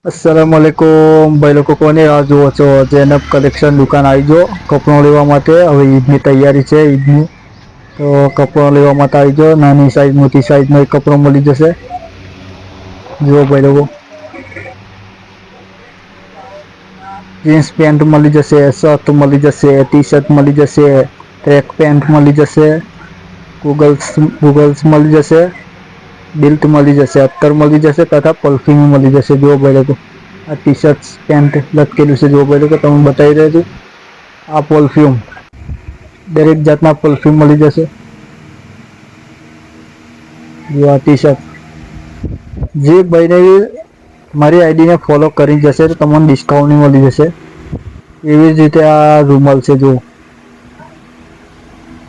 અસલામુઅલૈકુમ ભાઈ લોકો, કોને રાહ જુઓ છો? જૈનબ કલેક્શન દુકાન આવી જો કપડો લેવા માટે. હવે ઈદની તૈયારી છે ઈદની, તો કપડો લેવા માટે આવી જાઓ. નાની સાઈઝ મોટી સાઈઝ નો કપડો મળી જશે. જુઓ ભાઈ લોકો, જીન્સ પેન્ટ મળી જશે, શર્ટ મળી જશે, ટી શર્ટ મળી જશે, ટ્રેક પેન્ટ મળી જશે, ગૂગલ્સ મળી જશે, બિલ્ટ મળી જશે, અત્તર મળી જશે તથા પલ્ફી મળી જશે. જુઓ ભાઈ લોકો, આ ટી શર્ટ પેન્ટ લટકેલું છે. જુઓ ભાઈ લોકો, તમે બતાવી રહ્યો છું. આ પરફ્યુમ, દરેક જાતના પરફ્યુમ મળી જશે. જો આ ટી શર્ટ, જે ભાઈને મારી આઈડી ને ફોલો કરી જશે તો તમને ડિસ્કાઉન્ટ મળી જશે. એવી જ રીતે આ રૂમાલ છે. જો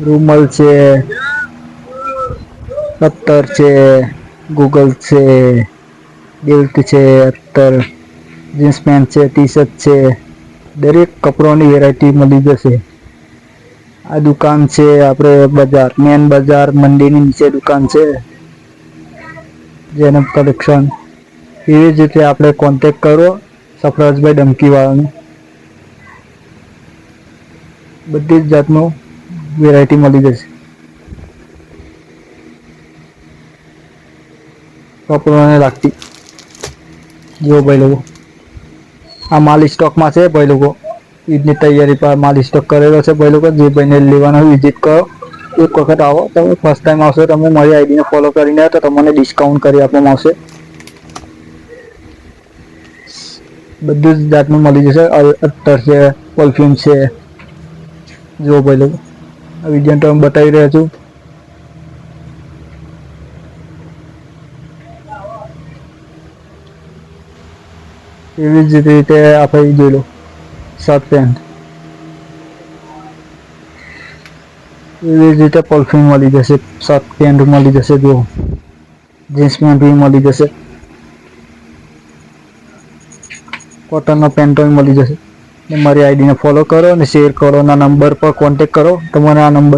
રૂમાલ છે, અત્તર છે, ગૂગલ છે, બેલ્ટ છે, અત્તર, જીન્સ પેન્ટ છે, ટી શર્ટ છે, દરેક કપડોની વેરાયટી મળી જશે. આ દુકાન છે આપડે બજાર, મેન બજાર મંડીની નીચે દુકાન છે જૈનબ કલેક્શન. એવી જ રીતે આપણે કોન્ટેક કરો સફરાજભાઈ ડમકી વાળાનો. બધી જ જાતનું વેરાયટી મળી જશે. કપડોને લાગતી, જો ભાઈ લોકો, આ માલ સ્ટોકમાં છે. ભાઈ લોકો, ઈદની તૈયારી પર માલ સ્ટોક કરેલો છે. ભાઈ લોકો, જે ભાઈને લેવાનો વિઝિટ કરો. એક વખત આવો. તમે ફર્સ્ટ ટાઈમ આવશો, તમે મારી આઈડીને ફોલો કરીને તો તમને ડિસ્કાઉન્ટ કરી આપવામાં આવશે. બધું જ જાતનું મળી જશે. અત્તર છે, પરફ્યુમ છે. જુઓ ભાઈ લોકો, આ વિડીયો તમે બતાવી રહ્યા છું. એવી જ રીતે આપણે જોઈ લો, શર્ટ પેન્ટ, એવી જ રીતે પરફ્યુમ મળી જશે, શર્ટ પેન્ટ મળી જશે. જુઓ, જીન્સ પેન્ટ બી મળી જશે, કોટનનો પેન્ટ મળી જશે. મારી આઈડીને ફોલો કરો અને શેર કરો. ના નંબર પર કોન્ટેક કરો. તમારે આ નંબર